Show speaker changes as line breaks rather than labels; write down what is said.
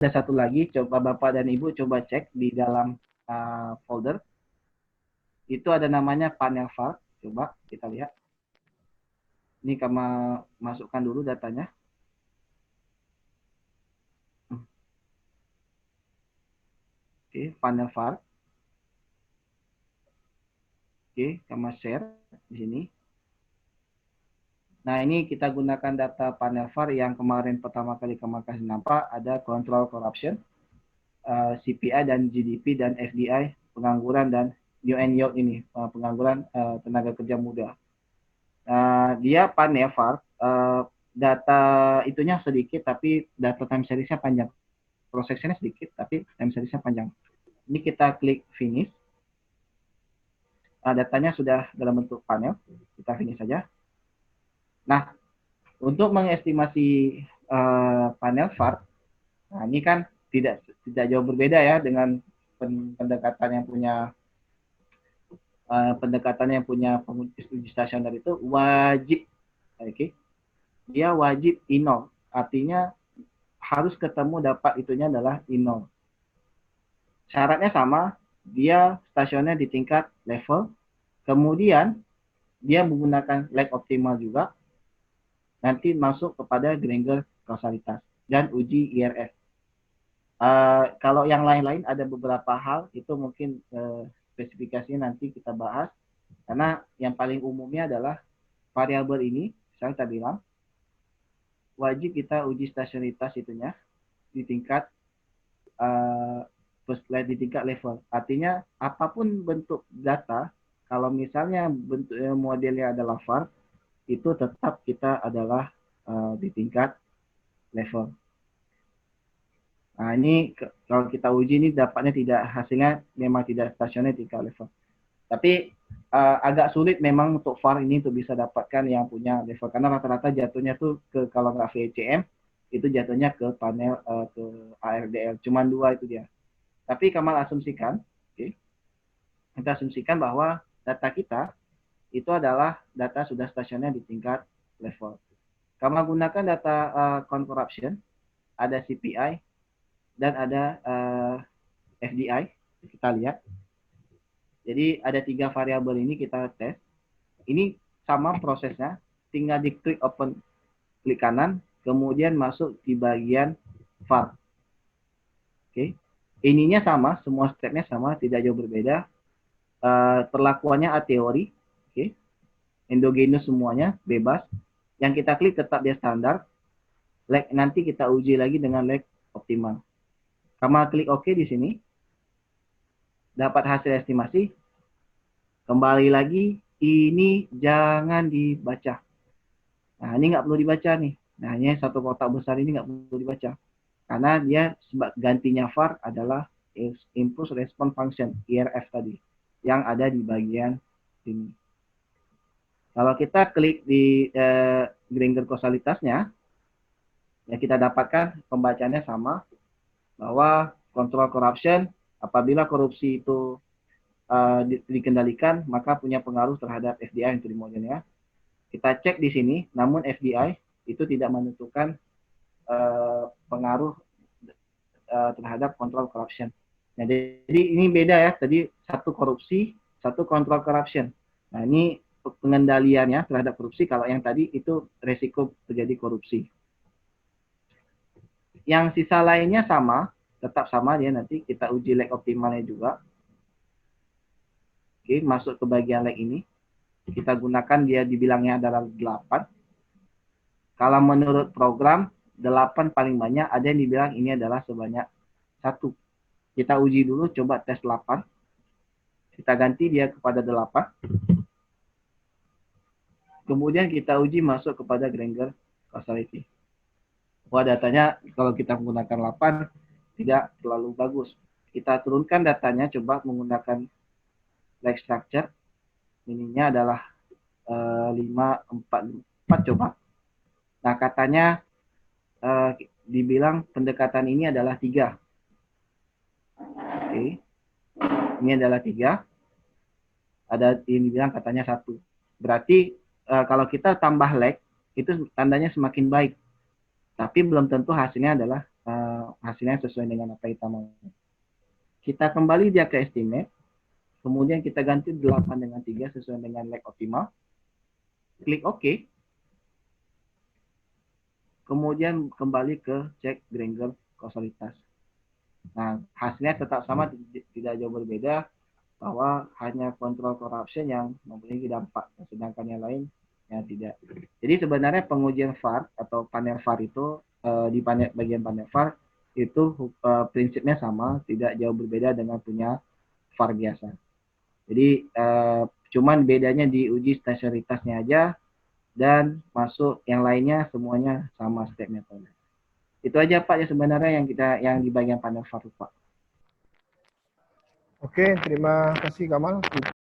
ada satu lagi, coba Bapak dan Ibu coba cek di dalam folder. Itu ada namanya panel var. Coba kita lihat. Ini kami masukkan dulu datanya. Oke, panel var. Oke, kami share di sini. Nah, ini kita gunakan data panel var yang kemarin pertama kali kami kasih nampak. Ada control corruption, CPI dan GDP dan FDI, pengangguran dan new and young ini, pengangguran tenaga kerja muda. Dia panel var, data itunya sedikit, tapi data time seriesnya panjang. Prosesnya sedikit, tapi time seriesnya panjang. Ini kita klik finish. Datanya sudah dalam bentuk panel. Kita finish saja. Nah, untuk mengestimasi panel var, nah ini kan tidak jauh berbeda ya dengan pendekatan yang punya penguji stasioner itu wajib, okay? Dia wajib I0, artinya harus ketemu dapat itunya adalah I0. Syaratnya sama, dia stasioner di tingkat level, kemudian dia menggunakan lag optimal juga, nanti masuk kepada Granger kausalitas dan uji IRF. Kalau yang lain-lain ada beberapa hal, itu mungkin spesifikasinya nanti kita bahas, karena yang paling umumnya adalah variabel ini, saya bilang, wajib kita uji stasionitas itunya di tingkat di tingkat level. Artinya apapun bentuk data, kalau misalnya bentuk modelnya adalah var, itu tetap kita adalah di tingkat level. Nah, ini kalau kita uji ini dapatnya tidak, hasilnya memang tidak stasioner tingkat level. Tapi agak sulit memang untuk var ini untuk bisa dapatkan yang punya level, karena rata-rata jatuhnya tuh kalau nggak VCM itu jatuhnya ke panel ke ARDL, cuman 2 itu dia. Tapi Kamal asumsikan, okay, kita asumsikan bahwa data kita itu adalah data sudah stasioner di tingkat level. Kamal gunakan data corruption, ada CPI dan ada FDI. Kita lihat. Jadi ada 3 variabel ini kita tes. Ini sama prosesnya, tinggal diklik open, klik kanan, kemudian masuk di bagian var. Oke, ininya sama, semua stepnya sama, tidak jauh berbeda. Perlakuannya a teori, oke, endogenus semuanya bebas. Yang kita klik tetap dia standar. Lag nanti kita uji lagi dengan lag optimal. Kamu klik OK di sini, dapat hasil estimasi. Kembali lagi, ini jangan dibaca. Nah, ini nggak perlu dibaca nih. Nah, ini satu kotak besar ini nggak perlu dibaca. Karena dia gantinya var adalah impulse response function, IRF tadi, yang ada di bagian sini. Kalau kita klik di Granger kausalitasnya, ya kita dapatkan pembacaannya sama, bahwa control corruption, apabila korupsi itu dikendalikan, maka punya pengaruh terhadap FDI yang trimodern ya. Kita cek di sini, namun FDI itu tidak menentukan pengaruh terhadap control corruption. Nah, jadi ini beda ya, tadi satu korupsi, satu control corruption. Nah, ini pengendaliannya terhadap korupsi, kalau yang tadi itu resiko terjadi korupsi. Yang sisa lainnya sama, tetap sama ya, nanti kita uji lag optimalnya juga. Oke, masuk ke bagian lag ini. Kita gunakan, dia dibilangnya adalah 8. Kalau menurut program, 8 paling banyak, ada yang dibilang ini adalah sebanyak 1. Kita uji dulu, coba tes 8. Kita ganti dia kepada 8. Kemudian kita uji masuk kepada Granger causality. Wah, datanya kalau kita menggunakan 8 tidak terlalu bagus. Kita turunkan datanya, coba menggunakan lag structure. Ininya adalah 544 coba. Nah, katanya dibilang pendekatan ini adalah 3. Oke. Ini adalah 3. Ada ini bilang katanya 1. Berarti kalau kita tambah lag, itu tandanya semakin baik. Tapi belum tentu hasilnya adalah hasilnya sesuai dengan apa kita mau. Kita kembali dia ke estimate, kemudian kita ganti 8 dengan 3 sesuai dengan leg optimal. Klik OK. Kemudian kembali ke cek Granger kausalitas. Nah, hasilnya tetap sama, tidak jauh berbeda, bahwa hanya control corruption yang memiliki dampak, sedangkan yang lain yang tidak. Jadi sebenarnya pengujian VAR atau panel VAR itu di bagian panel VAR itu prinsipnya sama, tidak jauh berbeda dengan punya VAR biasa. Jadi cuman bedanya di uji stationitasnya aja, dan masuk yang lainnya semuanya sama step metode. Itu aja Pak ya sebenarnya yang di bagian panel VAR Pak.
Oke, terima kasih Kamal.